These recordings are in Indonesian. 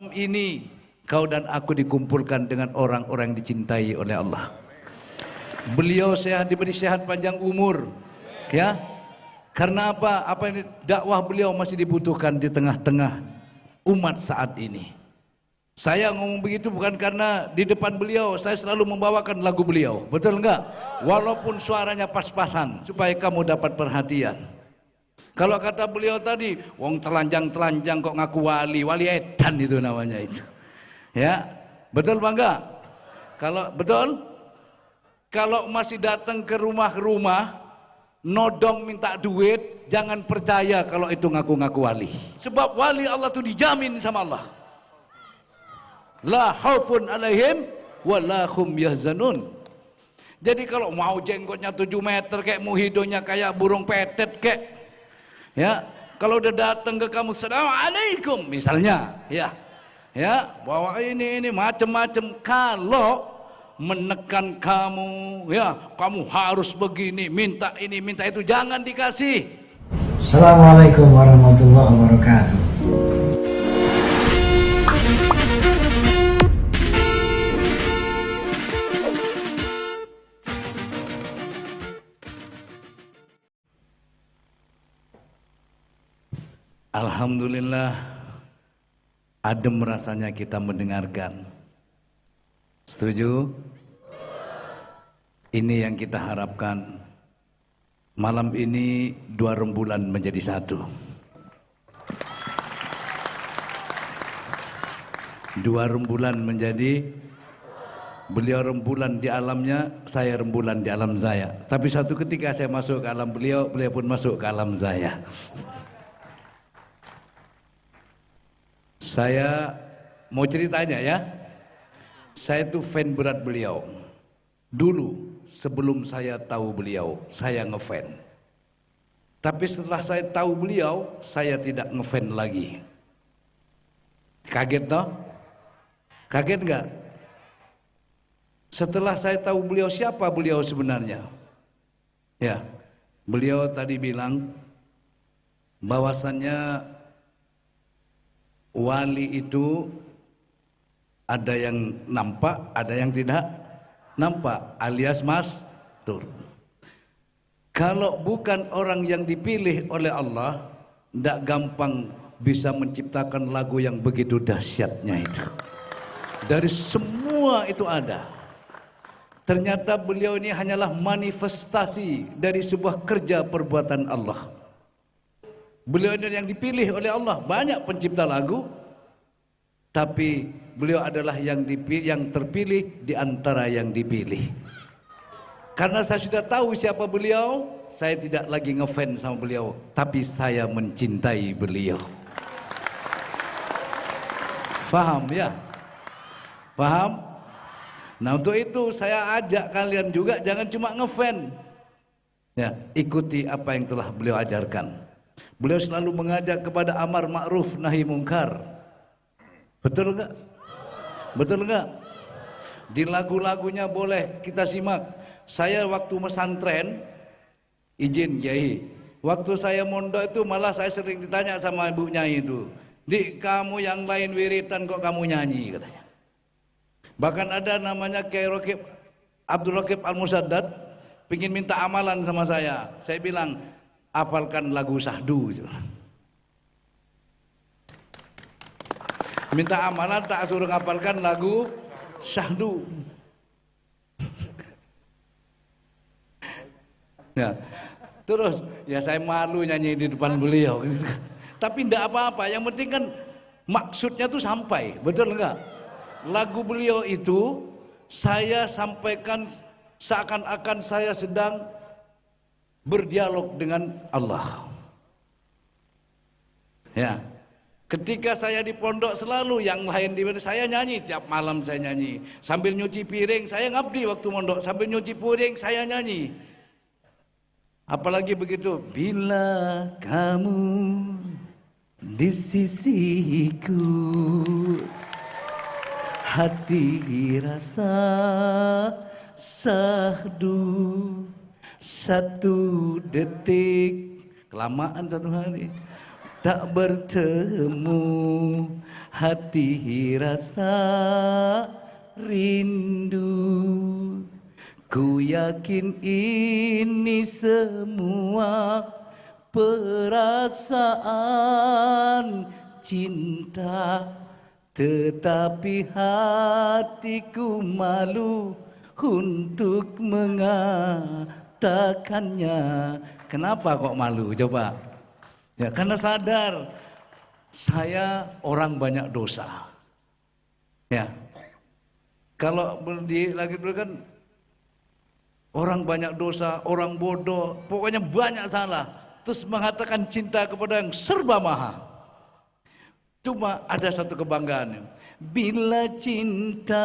Ini kau dan aku dikumpulkan dengan orang-orang yang dicintai oleh Allah. Beliau sehat, diberi sehat panjang umur, ya. Karena apa? Apa ini dakwah beliau masih dibutuhkan di tengah-tengah umat saat ini. Saya ngomong begitu bukan karena di depan beliau saya selalu membawakan lagu beliau, betul enggak? Walaupun suaranya pas-pasan supaya kamu dapat perhatian. Kalau kata beliau tadi, wong telanjang-telanjang kok ngaku wali, wali edan itu namanya itu. Ya, betul bangga? Kalau betul, kalau masih datang ke rumah-rumah, nodong minta duit, jangan percaya kalau itu ngaku-ngaku wali. Sebab wali Allah itu dijamin sama Allah. La khaufun alaihim wa la hum yahzanun. Jadi kalau mau jenggotnya 7 meter kayak mau hidungnya kayak burung petet kayak, ya, kalau udah datang ke kamu assalamualaikum misalnya, ya bawa ini macam-macam, kalau menekan kamu, ya kamu harus begini, minta ini minta itu, jangan dikasih. Assalamualaikum warahmatullahi wabarakatuh. Alhamdulillah, adem rasanya kita mendengarkan. Setuju? Ini yang kita harapkan. Malam ini 2 rembulan menjadi 1. 2 rembulan menjadi, beliau rembulan di alamnya, saya rembulan di alam saya. Tapi suatu ketika saya masuk ke alam beliau, beliau pun masuk ke alam saya. Saya mau ceritanya ya, saya itu fan berat beliau. Dulu sebelum saya tahu beliau, saya ngefan. Tapi setelah saya tahu beliau, saya tidak ngefan lagi. Kaget toh? Kaget nggak? Setelah saya tahu beliau, siapa beliau sebenarnya? Ya, beliau tadi bilang bahwasannya wali itu ada yang nampak, ada yang tidak nampak, alias mastur. Kalau bukan orang yang dipilih oleh Allah, tidak gampang bisa menciptakan lagu yang begitu dahsyatnya itu. Dari semua itu ada. Ternyata beliau ini hanyalah manifestasi dari sebuah kerja perbuatan Allah. Beliau ini yang dipilih oleh Allah. Banyak pencipta lagu, tapi beliau adalah yang terpilih di antara yang dipilih. Karena saya sudah tahu siapa beliau, saya tidak lagi ngefans sama beliau, tapi saya mencintai beliau. Faham ya? Paham? Nah, untuk itu saya ajak kalian juga jangan cuma ngefans. Ya, ikuti apa yang telah beliau ajarkan. Beliau selalu mengajak kepada amar ma'ruf nahi mungkar. Betul enggak? Betul enggak? Di lagu-lagunya boleh kita simak. Saya waktu pesantren, izin Yai, waktu saya mondok itu malah saya sering ditanya sama ibu Nyai itu, "Dik, kamu yang lain wiritan kok kamu nyanyi?" katanya. Bahkan ada namanya Kiai Abdul Raqib Al-Musaddad pingin minta amalan sama saya. Saya bilang, "Hafalkan lagu Syahdu." Minta amalan tak suruh ngapalkan lagu Syahdu. Ya, terus ya saya malu nyanyi di depan beliau. Tapi tidak apa-apa, yang penting kan maksudnya tuh sampai, betul enggak? Lagu beliau itu saya sampaikan seakan-akan saya sedang berdialog dengan Allah. Ya. Ketika saya di pondok selalu yang lain saya nyanyi, tiap malam saya nyanyi. Sambil nyuci piring, saya ngabdi waktu mondok, sambil nyuci piring saya nyanyi. Apalagi begitu, bila kamu di sisiku, hati rasa syahdu, 1 detik, kelamaan 1 hari tak bertemu, hati rasa rindu. Ku yakin ini semua perasaan cinta, tetapi hatiku malu untuk mengatakannya. Kenapa kok malu? Coba. Ya, karena sadar saya orang banyak dosa. Ya. Kalau lagi kan orang banyak dosa, orang bodoh, pokoknya banyak salah. Terus mengatakan cinta kepada yang serba maha. Cuma ada satu kebanggaan. Bila cintaku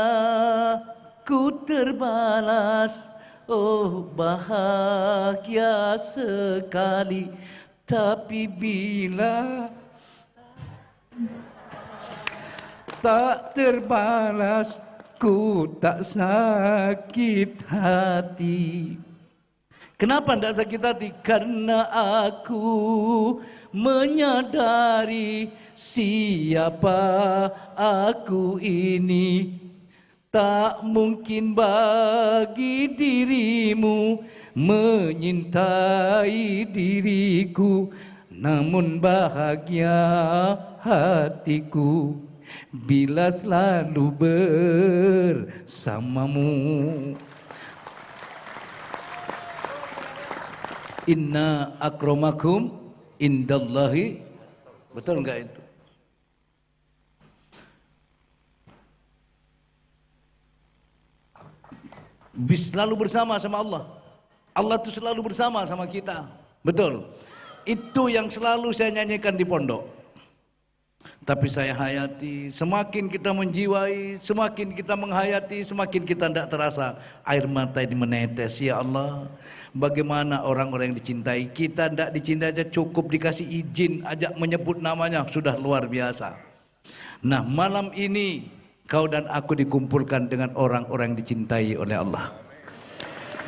terbalas, oh bahagia sekali. Tapi bila tak terbalas, ku tak sakit hati. Kenapa tidak sakit hati? Karena aku menyadari siapa aku ini. Tak mungkin bagi dirimu menyintai diriku, namun bahagia hatiku bila selalu bersamamu. Inna akramakum indallahi. Betul enggak itu? Selalu bersama sama Allah. Allah itu selalu bersama sama kita. Betul. Itu yang selalu saya nyanyikan di pondok. Tapi saya hayati, semakin kita menjiwai, semakin kita menghayati, semakin kita tidak terasa air mata ini menetes. Ya Allah, bagaimana orang-orang yang dicintai? Kita tidak dicintai aja cukup dikasih izin, ajak menyebut namanya, sudah luar biasa. Nah, malam ini kau dan aku dikumpulkan dengan orang-orang yang dicintai oleh Allah.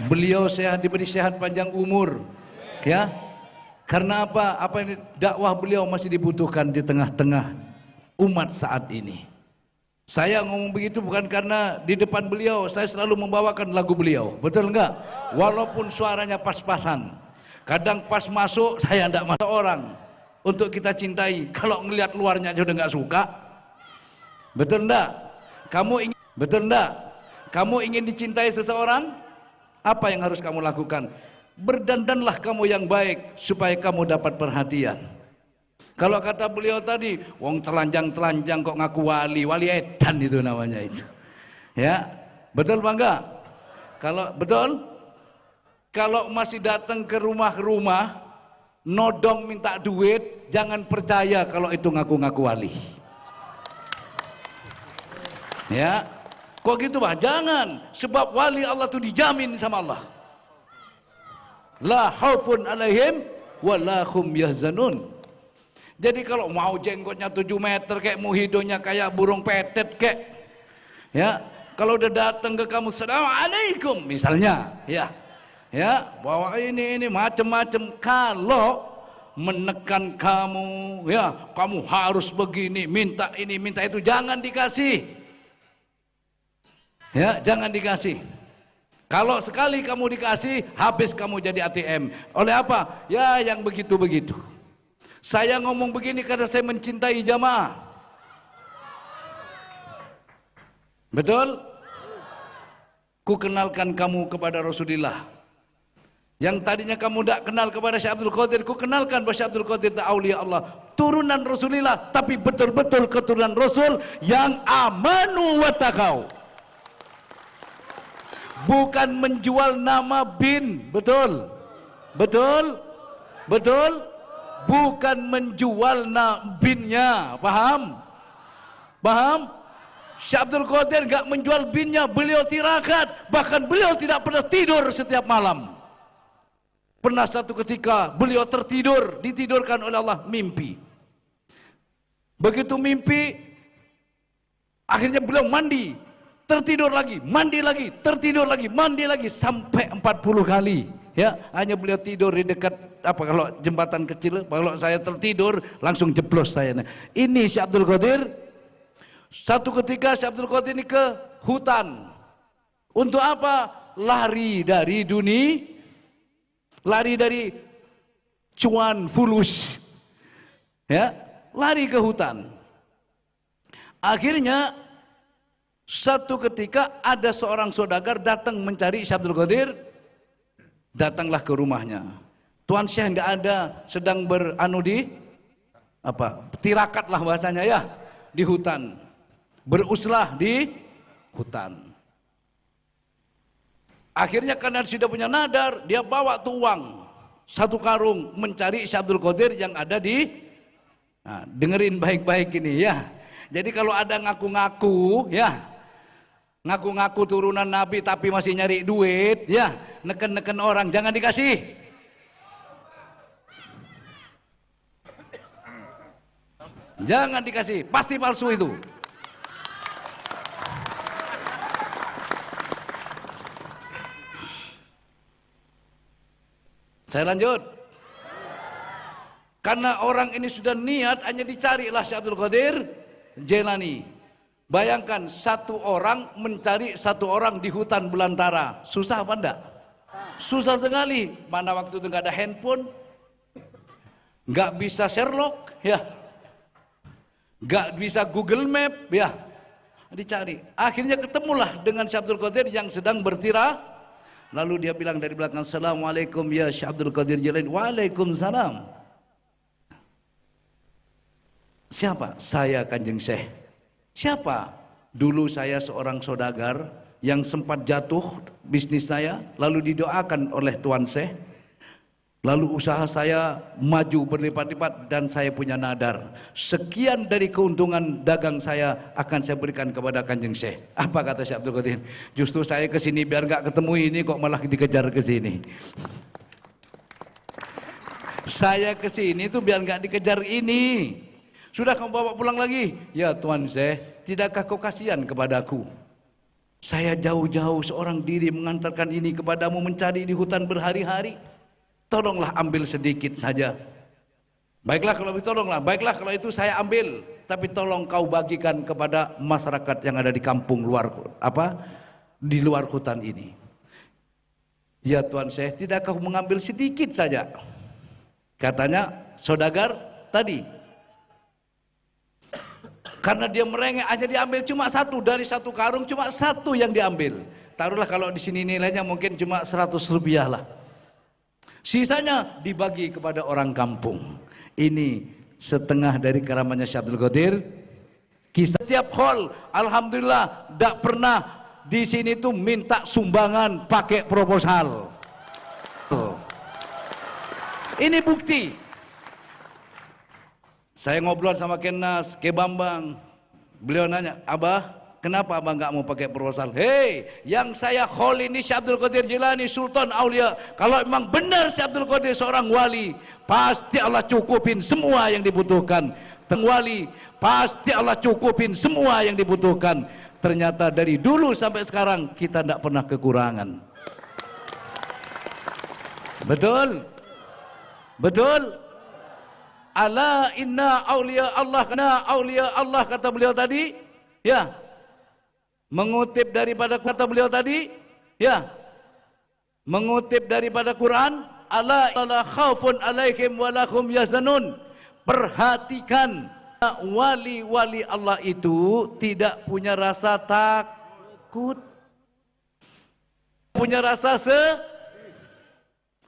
Beliau sehat, diberi sehat panjang umur. Ya. Karena apa? Apa ini dakwah beliau masih dibutuhkan di tengah-tengah umat saat ini. Saya ngomong begitu bukan karena di depan beliau saya selalu membawakan lagu beliau. Betul enggak? Walaupun suaranya pas-pasan. Kadang pas masuk saya tidak masuk orang untuk kita cintai. Kalau ngelihat luarnya sudah enggak suka. Betul enggak? Betul enggak? Kamu ingin dicintai seseorang? Apa yang harus kamu lakukan? Berdandanlah kamu yang baik supaya kamu dapat perhatian. Kalau kata beliau tadi, wong telanjang-telanjang kok ngaku wali, wali edan itu namanya itu. Ya, betul bangga? Kalau betul, kalau masih datang ke rumah-rumah, nodong minta duit, jangan percaya kalau itu ngaku-ngaku wali. Ya, kok gitu bah? Jangan, sebab wali Allah itu dijamin sama Allah. La khaufun alaihim wa la hum yahzanun. Jadi kalau mau jenggotnya 7 meter kayak mau hidungnya kayak burung petet kayak, ya, kalau udah datang ke kamu assalamualaikum misalnya, ya, bawa ini macam-macam. Kalau menekan kamu, ya, kamu harus begini, minta ini, minta itu, jangan dikasih. Ya, jangan dikasih. Kalau sekali kamu dikasih, habis kamu jadi ATM. Oleh apa? Ya, yang begitu-begitu. Saya ngomong begini karena saya mencintai jamaah. Betul? Ku kenalkan kamu kepada Rasulullah. Yang tadinya kamu tidak kenal kepada Syekh Abdul Qadir, ku kenalkan bahwa Syekh Abdul Qadir itu aulia Allah, turunan Rasulullah, tapi betul-betul keturunan Rasul yang amanu wa taqau. Bukan menjual nama bin, betul, betul, betul, bukan menjual nama binnya, paham, paham? Syekh Abdul Qadir enggak menjual binnya, beliau tirakat, bahkan beliau tidak pernah tidur setiap malam. Pernah satu ketika beliau tertidur, ditidurkan oleh Allah, mimpi. Begitu mimpi, akhirnya beliau mandi. Tertidur lagi, mandi lagi, tertidur lagi, mandi lagi, sampai 40 kali. Ya, hanya beliau tidur di dekat apa kalau jembatan kecil. Kalau saya tertidur langsung jeblos saya. Ini Syekh Abdul Qadir Satu ketika Syekh Abdul Qadir ini ke hutan. Untuk apa? Lari dari dunia, lari dari cuan fulus, ya, lari ke hutan. Akhirnya satu ketika ada seorang saudagar datang mencari Syekh Abdul Qadir. Datanglah ke rumahnya. Tuan Syekh tidak ada, sedang beranu di apa? Tirakat lah bahasanya ya, di hutan. Beruslah di hutan. Akhirnya karena sudah punya nadar, dia bawa tuh uang 1 karung mencari Syekh Abdul Qadir yang ada di. Nah, dengerin baik-baik ini ya. Jadi kalau ada ngaku-ngaku ya, ngaku-ngaku turunan Nabi tapi masih nyari duit ya, neken-neken orang, jangan dikasih. Jangan dikasih, pasti palsu itu. Saya lanjut. Karena orang ini sudah niat, hanya dicarilah Syekh Abdul Qadir Jailani. Bayangkan 1 orang mencari 1 orang di hutan belantara. Susah apa enggak? Susah sekali. Mana waktu itu enggak ada handphone, enggak bisa Sherlock, ya, enggak bisa Google Map, ya, dicari. Akhirnya ketemulah dengan Syekh Abdul Qadir yang sedang bertirah. Lalu dia bilang dari belakang, "Assalamualaikum ya Syekh Abdul Qadir Jailani." "Waalaikumsalam." "Siapa?" "Saya Kanjeng Syekh." "Siapa?" "Dulu saya seorang saudagar yang sempat jatuh bisnis saya, lalu didoakan oleh Tuan Syekh. Lalu usaha saya maju berlipat-lipat dan saya punya nadar. Sekian dari keuntungan dagang saya akan saya berikan kepada Kanjeng Syekh." Apa kata Syekh Abdul Qadir? "Justru saya ke sini biar nggak ketemu ini, kok malah dikejar ke sini." Saya ke sini tuh biar nggak dikejar ini. "Sudah kamu bawa pulang lagi?" "Ya Tuan Syekh, tidakkah kau kasihan kepadaku? Saya jauh-jauh seorang diri mengantarkan ini kepadamu, mencari di hutan berhari-hari. Tolonglah ambil sedikit saja." "Baiklah kalau itu, tolonglah. Baiklah kalau itu saya ambil, tapi tolong kau bagikan kepada masyarakat yang ada di kampung luar di luar hutan ini." "Ya Tuan Syekh, tidakkah kau mengambil sedikit saja?" Katanya saudagar tadi. Karena dia merengek, hanya diambil cuma 1 dari 1 karung, cuma 1 yang diambil. Taruhlah kalau di sini nilainya mungkin cuma 100 rupiah lah. Sisanya dibagi kepada orang kampung. Ini setengah dari karamannya Syekh Abdul Qadir. Kisah tiap hall, alhamdulillah, tidak pernah di sini tuh minta sumbangan pakai proposal. Tuh. Ini bukti. Saya ngobrol sama Kenas, Ke Bambang. Beliau nanya, "Abah, kenapa abang nggak mau pakai proposal?" "Hei, yang saya hall ini Syekh Abdul Qadir Jailani, Sultan Aulia. Kalau memang benar Syekh Abdul Qadir seorang wali, pasti Allah cukupin semua yang dibutuhkan. Wali, pasti Allah cukupin semua yang dibutuhkan." Ternyata dari dulu sampai sekarang kita tidak pernah kekurangan. Betul? Betul? "Ala inna aulia Allah," kata beliau tadi, ya. Mengutip daripada kata beliau tadi, ya. Mengutip daripada Quran, "Ala la khaufun alaihim wa lahum yahzanun." Perhatikan, wali-wali Allah itu tidak punya rasa takut, punya rasa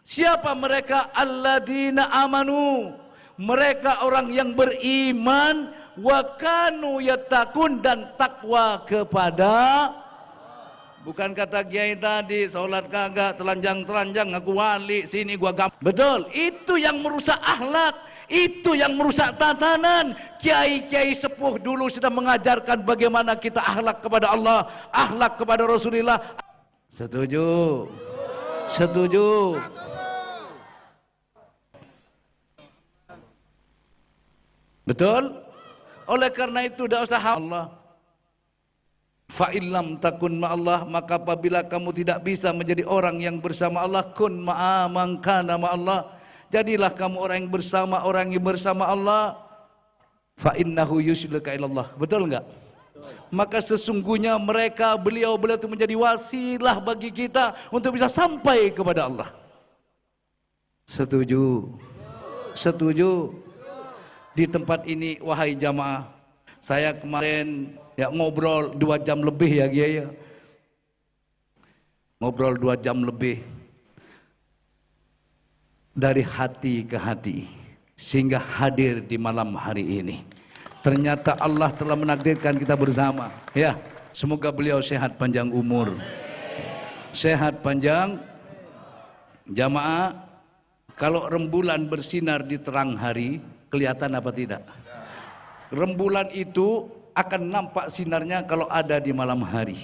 siapa mereka? Alladzina amanu, mereka orang yang beriman, wa kanu yattaqun, dan takwa kepada. Bukan kata kiai tadi, sholat kagak, telanjang-telanjang, ngaku wali, sini gua gampang. Betul, itu yang merusak akhlak, itu yang merusak tatanan. Kiai-kiai sepuh dulu sudah mengajarkan bagaimana kita akhlak kepada Allah, akhlak kepada Rasulullah. Setuju? Setuju? Betul? Oleh karena itu tidak usah Allah. Fa illam takun ma'allah, maka apabila kamu tidak bisa menjadi orang yang bersama Allah, kun ma'a man kana ma'allah, jadilah kamu orang yang bersama Allah. Fa innahu yusiluka ilallah. Betul enggak? Maka sesungguhnya beliau itu menjadi wasilah bagi kita untuk bisa sampai kepada Allah. Setuju? Setuju? Di tempat ini wahai jamaah, saya kemarin ya ngobrol 2 jam lebih ya Kiai ya. Ngobrol 2 jam lebih dari hati ke hati sehingga hadir di malam hari ini. Ternyata Allah telah menakdirkan kita bersama. Ya, semoga beliau sehat panjang umur. Sehat panjang. Jamaah, kalau rembulan bersinar di terang hari, kelihatan apa tidak? Rembulan itu akan nampak sinarnya kalau ada di malam hari.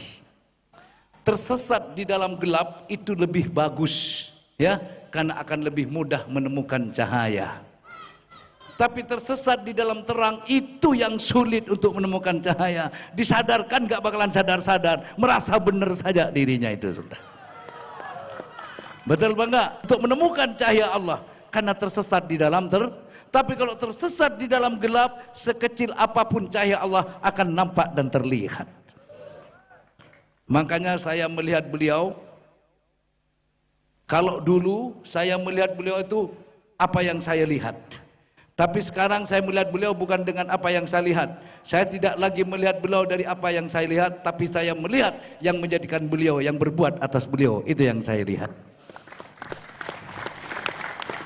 Tersesat di dalam gelap itu lebih bagus, ya, karena akan lebih mudah menemukan cahaya. Tapi tersesat di dalam terang itu yang sulit untuk menemukan cahaya. Disadarkan gak bakalan sadar-sadar, merasa benar saja dirinya itu sudah. Betul bangga? Untuk menemukan cahaya Allah karena tersesat di dalam tapi kalau tersesat di dalam gelap, sekecil apapun cahaya Allah akan nampak dan terlihat. Makanya saya melihat beliau, kalau dulu saya melihat beliau itu apa yang saya lihat. Tapi sekarang saya melihat beliau bukan dengan apa yang saya lihat. Saya tidak lagi melihat beliau dari apa yang saya lihat, tapi saya melihat yang menjadikan beliau, yang berbuat atas beliau. Itu yang saya lihat.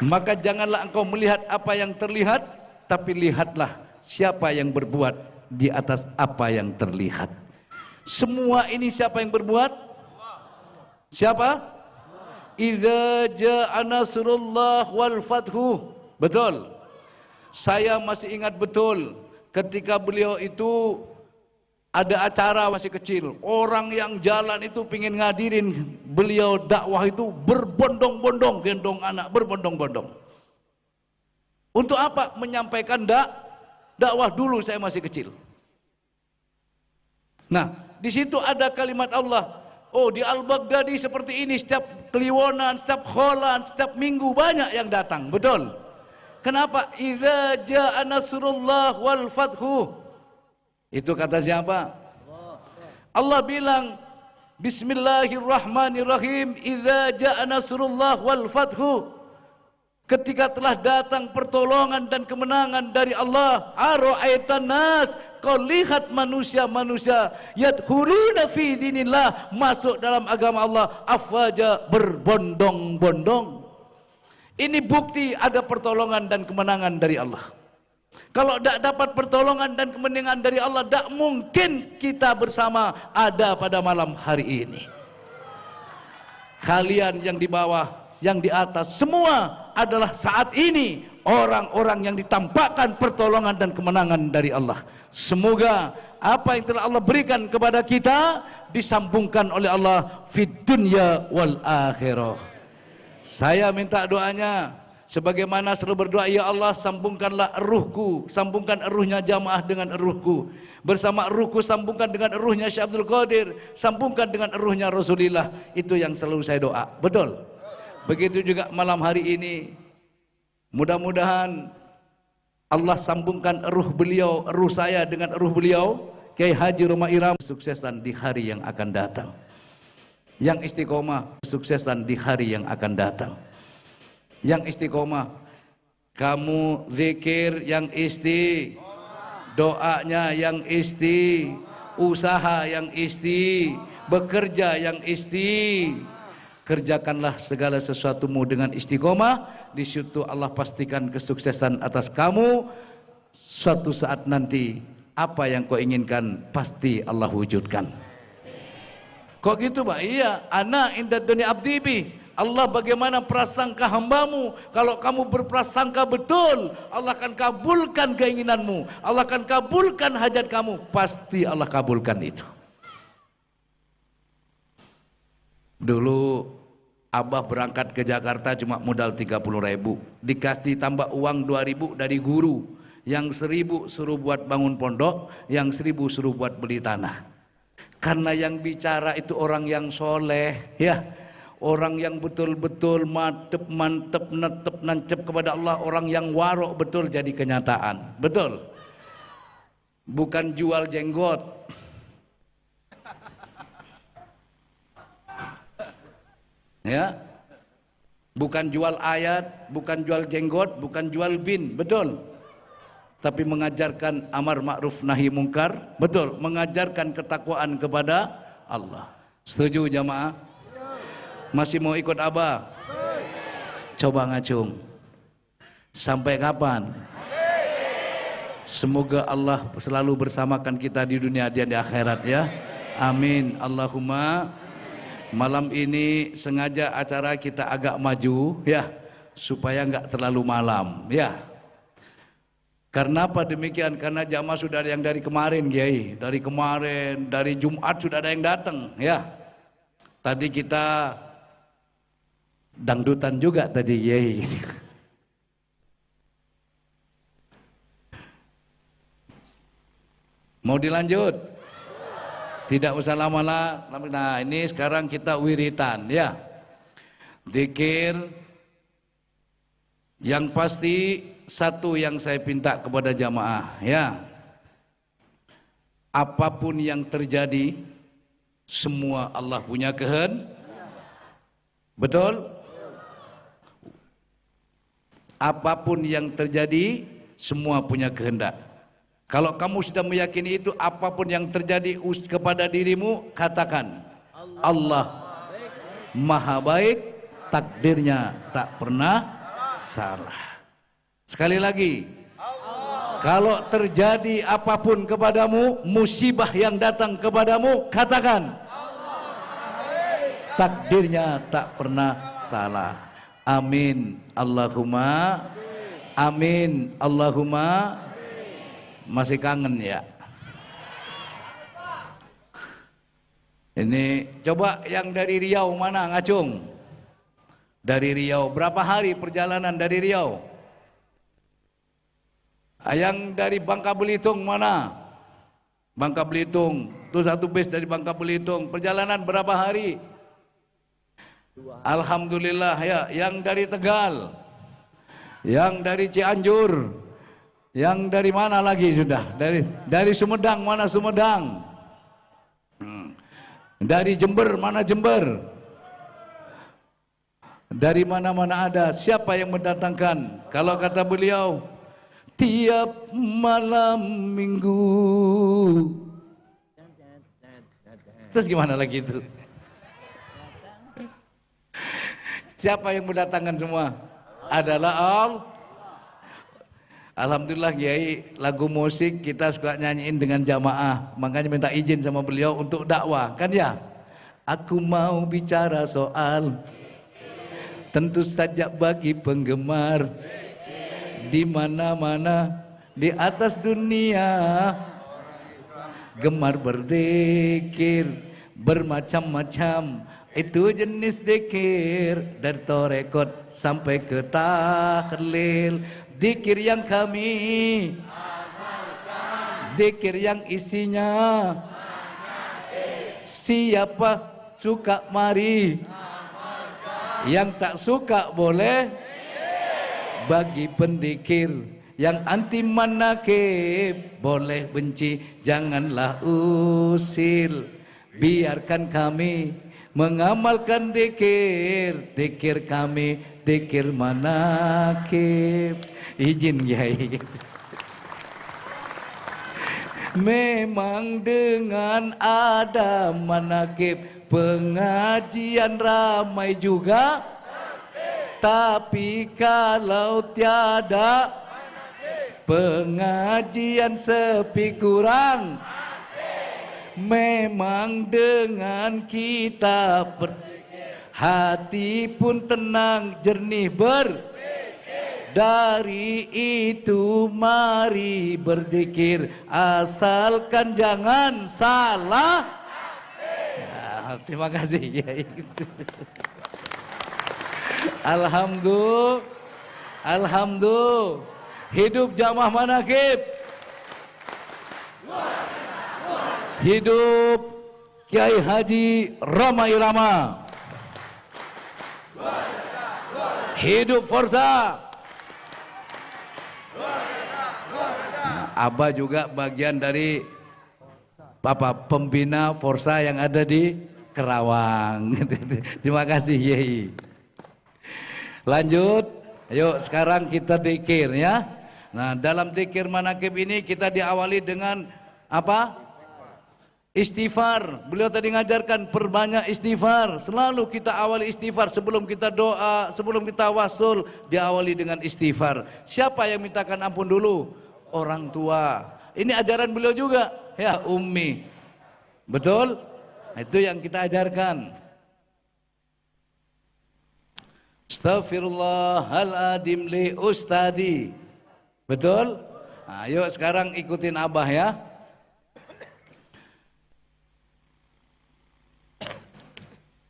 Maka janganlah engkau melihat apa yang terlihat, tapi lihatlah siapa yang berbuat di atas apa yang terlihat. Semua ini siapa yang berbuat? Siapa? Idza jaa nasrullah wal fathu. Betul. Saya masih ingat betul ketika beliau itu ada acara masih kecil. Orang yang jalan itu pingin ngadirin beliau dakwah itu berbondong-bondong, gendong anak berbondong-bondong. Untuk apa? Menyampaikan dakwah dulu saya masih kecil. Nah, di situ ada kalimat Allah. Oh, di Al-Baghdadi seperti ini, setiap kliwonan, setiap kholan, setiap minggu banyak yang datang. Betul. Kenapa? Idza jaa nasrullah wal fathu. Itu kata siapa? Allah bilang Bismillahirrahmanirrahim, idza jaa nasrullah wal fathu. Ketika telah datang pertolongan dan kemenangan dari Allah, ara'aitan nas, kau lihat manusia-manusia yadkhuluna fi dinillah, masuk dalam agama Allah afwaja, berbondong-bondong. Ini bukti ada pertolongan dan kemenangan dari Allah. Kalau tidak dapat pertolongan dan kemenangan dari Allah, tidak mungkin kita bersama ada pada malam hari ini. Kalian yang di bawah, yang di atas, semua adalah saat ini orang-orang yang ditampakkan pertolongan dan kemenangan dari Allah. Semoga apa yang telah Allah berikan kepada kita disambungkan oleh Allah fid dunya wal akhirah. Saya minta doanya sebagaimana selalu berdoa, ya Allah sambungkanlah eruhku, sambungkan eruhnya jamaah dengan eruhku, bersama eruhku sambungkan dengan eruhnya Syekh Abdul Qadir, sambungkan dengan eruhnya Rasulullah. Itu yang selalu saya doa. Betul. Begitu juga malam hari ini, mudah-mudahan Allah sambungkan eruh beliau, eruh saya dengan eruh beliau Kiai Haji Roma Irama, suksesan di hari yang akan datang. Yang istiqomah, suksesan di hari yang akan datang. Yang istiqomah, kamu zikir yang doanya yang usaha yang bekerja yang kerjakanlah segala sesuatumu dengan istiqomah. Di situ Allah pastikan kesuksesan atas kamu. Suatu saat nanti apa yang kau inginkan pasti Allah wujudkan. Kok gitu Pak? Iya, ana inda dunia abdi bi. Allah bagaimana prasangka hambamu. Kalau kamu berprasangka betul, Allah akan kabulkan keinginanmu, Allah akan kabulkan hajat kamu. Pasti Allah kabulkan itu. Dulu Abah berangkat ke Jakarta cuma modal 30.000, dikasih tambah uang 2.000 dari guru. Yang 1.000 suruh buat bangun pondok, yang 1.000 suruh buat beli tanah. Karena yang bicara itu orang yang soleh, ya, orang yang betul-betul mantep, netep, nancep kepada Allah, orang yang warok betul jadi kenyataan. Betul. Bukan jual jenggot, Ya. Bukan jual ayat, bukan jual jenggot, bukan jual bin, betul. Tapi mengajarkan amar ma'ruf nahi mungkar, betul. Mengajarkan ketakwaan kepada Allah. Setuju jamaah? Masih mau ikut Abah? Coba ngacung. Sampai kapan? Semoga Allah selalu bersamakan kita di dunia dan di akhirat ya. Amin. Allahumma. Malam ini sengaja acara kita agak maju ya, supaya enggak terlalu malam ya. Karena apa demikian? Karena jamaah sudah ada yang dari kemarin, Kiai. Dari kemarin, dari Jumat sudah ada yang datang ya. Tadi kita dangdutan juga tadi, Kiai. Mau dilanjut? Tidak usah lama-lama. Nah, ini sekarang kita wiritan ya. Zikir yang pasti satu yang saya minta kepada jamaah ya. Apapun yang terjadi, semua Allah punya kehendak. Betul? Apapun yang terjadi, semua punya kehendak. Kalau kamu sudah meyakini itu, apapun yang terjadi kepada dirimu, katakan Allah Maha Baik, takdirnya tak pernah salah. Sekali lagi, kalau terjadi apapun kepadamu, musibah yang datang kepadamu, katakan takdirnya tak pernah salah. Amin Allahumma amin Allahumma. Masih kangen ya? Ini coba yang dari Riau mana, ngacung? Dari Riau, berapa hari perjalanan dari Riau? Yang dari Bangka Belitung mana? Bangka Belitung, itu satu bis dari Bangka Belitung. Perjalanan berapa hari? Alhamdulillah ya. Yang dari Tegal, yang dari Cianjur, yang dari mana lagi sudah? Dari Sumedang, mana Sumedang? Dari Jember, mana Jember? Dari mana-mana ada. Siapa yang mendatangkan? Kalau kata beliau, tiap malam minggu. Terus gimana lagi itu? Siapa yang mendatangkan semua? Adalah Allah. Alhamdulillah Kiai, lagu musik kita suka nyanyiin dengan jamaah. Makanya minta izin sama beliau untuk dakwah, kan ya? Aku mau bicara soal, tentu saja bagi penggemar di mana-mana di atas dunia, gemar berzikir bermacam-macam. Itu jenis zikir dari torekot sampai ke tahlil. Zikir yang kami zikir yang isinya siapa suka mari, yang tak suka boleh. Bagi pendikir yang anti manakib boleh benci, janganlah usil. Biarkan kami mengamalkan zikir, zikir kami zikir manakib. Izin Kiai. Memang dengan ada manakib pengajian ramai juga, tapi kalau tiada pengajian sepi kurang. Memang dengan kita hati pun tenang jernih dari itu mari berzikir, asalkan jangan salah. Ya, terima kasih ya. Alhamdulillah, alhamdulillah. Hidup jamaah manakib. Hidup Kiai Haji Roma Irama. Hidup Forza. Abah juga bagian dari pembina Forza yang ada di Kerawang. Terima kasih Yei. Lanjut, ayo sekarang kita dzikir ya. Nah, dalam dzikir manakib ini kita diawali dengan apa? Istighfar. Beliau tadi ngajarkan perbanyak istighfar. Selalu kita awali istighfar sebelum kita doa, sebelum kita wasul, diawali dengan istighfar. Siapa yang mintakan ampun dulu? Orang tua. Ini ajaran beliau juga, ya, ummi. Betul? Itu yang kita ajarkan. Astaghfirullahaladzim li ustadi. Betul? Nah, ayo sekarang ikutin Abah ya.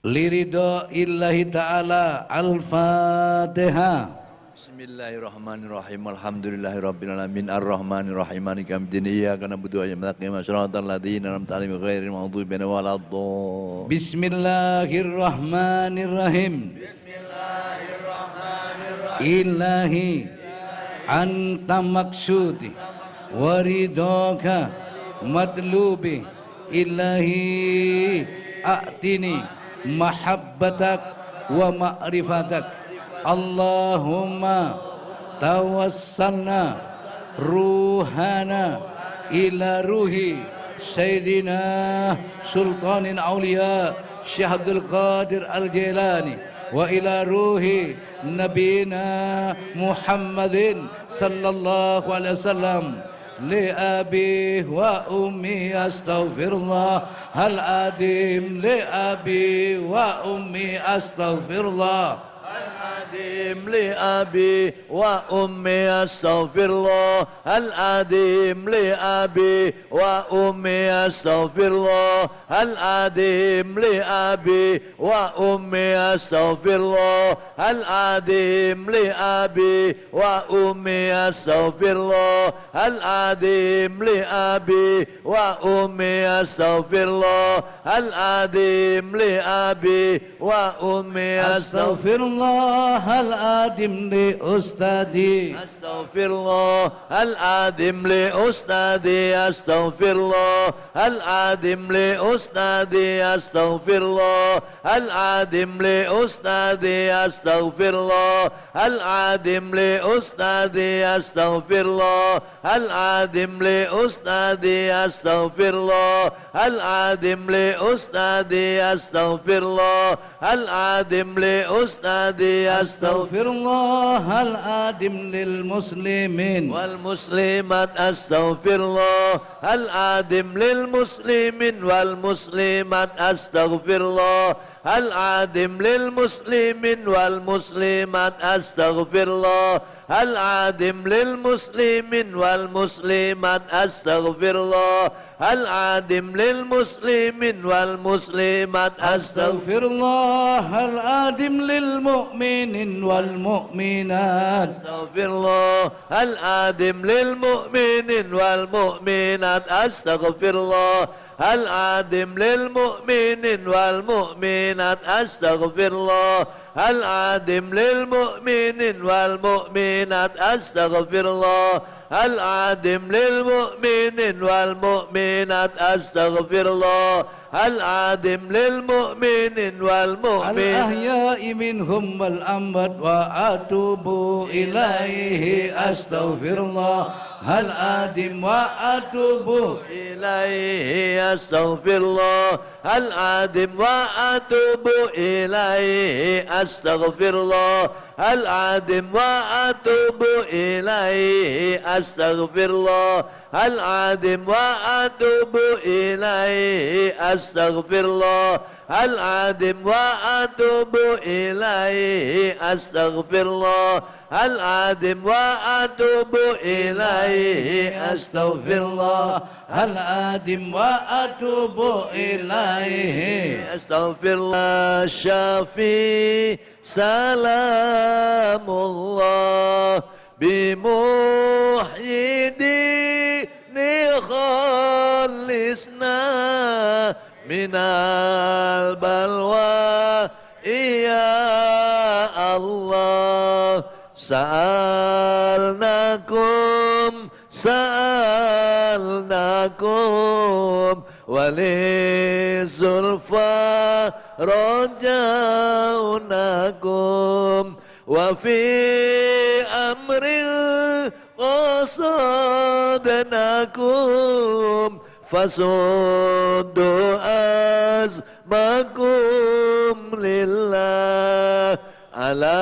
Liridho illahi ta'ala. Al-Fatihah. Bismillahirrahmanirrahim. Alhamdulillahirabbil alamin arrahmanir rahim maliki yaumiddin iyyaka na'budu wa iyyaka nasta'in shiratal ladzina an'amta 'alaihim ghairil maghdubi 'alaihim waladdallin. Bismillahirrahmanirrahim. Ilahi anta maksudi waridhoka matlubi ilahi a'tini mahabbatak wa ma'rifatak. Allahumma tawassalna ruhana ila ruhi Sayyidina Sultanin Aulia Syekh Abdul Qadir Al-Jailani wa ila ruhi Nabina Muhammadin sallallahu alaihi wasallam li abi wa ummi astaghfirullah al-adim li abi wa ummi astaghfirullah العظيم لأبي وأمي أستغفر الله العظيم لأبي وأمي أستغفر الله العظيم لأبي وأمي أستغفر الله العظيم لأبي وأمي أستغفر الله العظيم لأبي وأمي أستغفر الله العظيم لأبي وأمي أستغفر الله العظيم لأستاذي أستغفر الله العظيم لأستاذي أستغفر الله العظيم لأستاذي أستغفر الله العظيم لأستاذي أستغفر الله العظيم لأستاذي أستغفر الله العظيم لأستاذي أستغفر الله العظيم لأستاذي أستغفر الله العظيم لأستاذي أستغفر الله العظيم للمسلمين والمسلمات أستغفر الله العظيم للمسلمين والمسلمات أستغفر الله العظيم للمسلمين والمسلمات أستغفر الله العظيم للمسلمين والمسلمات أستغفر الله العظيم للمسلمين والمسلمات أستغفر الله العظيم للمؤمنين والمؤمنات أستغفر الله العظيم للمؤمنين والمؤمنات أستغفر الله العظيم للمؤمنين والمؤمنات أستغفر الله العظيم للمؤمنين والمؤمنات أستغفر الله العظيم للمؤمنين والمؤمنات أستغفر الله العظيم للمؤمنين والمؤمنات الأحياء منهم والأموات وأتوب إليه أستغفر الله العظيم وأتوب إليه أستغفر الله العظيم وأتوب إليه أستغفر الله العظيم وأتوب إليه أستغفر الله العظيم وأتوب إليه أستغفر الله العظيم وأتوب إليه أستغفر الله العظيم وأتوب إليه أستغفر الله العظيم وأتوب إليه أستغفر الله الشافي سلام الله بمحيي الدين خلصنا من البلوى يا الله سألناكم وللزلفى رجوناكم وفي أمر قصدناكم فصدوا أزمكم لله على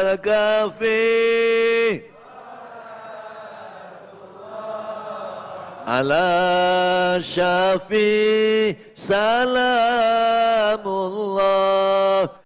الكافي على شافي سلام الله